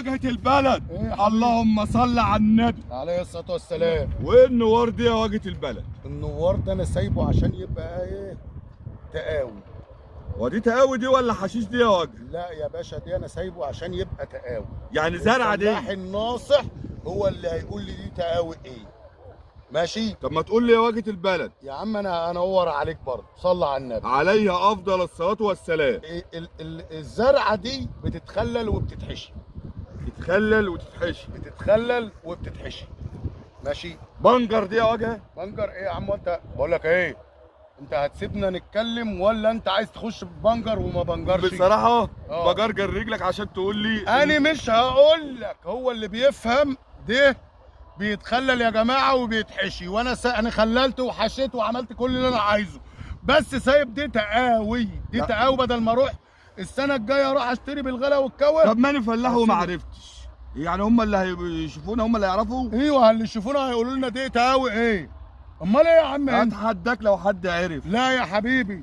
واجهة البلد. إيه اللهم صل على النبي عليه الصلاه والسلام. وايه النوار دي يا واجهة البلد؟ النوار ده انا سايبه عشان يبقى ايه؟ تقاوي. ودي تقاوي دي ولا حشيش دي يا واجهة؟ لا يا باشا، دي انا سايبه عشان يبقى تقاوي. يعني زرعه دي؟ الفلاح الناصح هو اللي هيقول لي دي تقاوي ايه. ماشي. طب ما تقول لي يا واجهة البلد. يا عم انا انور عليك برضه، صلى على النبي. عليها افضل الصلاة والسلام. الزرعه دي بتتخلل وبتتحشي. تتخلل وتتحشي. بتتخلل وبتتحشي. ماشي. بنجر دي يا واجهة؟ بنجر ايه يا عم؟ انت بقول لك ايه، انت هتسيبنا نتكلم ولا انت عايز تخش ببنجر وما بنجرش؟ بصراحة بجرجر رجلك عشان تقول لي. انا مش هقول لك، هو اللي بيفهم ده بيتخلل يا جماعه وبيتحشي، وانا انا خللت وحشيت وعملت كل اللي انا عايزه، بس سايب دي تقاوي. دي تقاوي بدل ما اروح السنه الجايه اروح اشتري بالغلا والكور. طب ماني فلاح وما عرفتش، يعني هم اللي هيشوفونا هم اللي يعرفوا؟ ايوه اللي يشوفونا هيقولوا لنا دي تقاوي ايه. امال ايه يا عم؟ اتحداك لو حد عرف. لا يا حبيبي،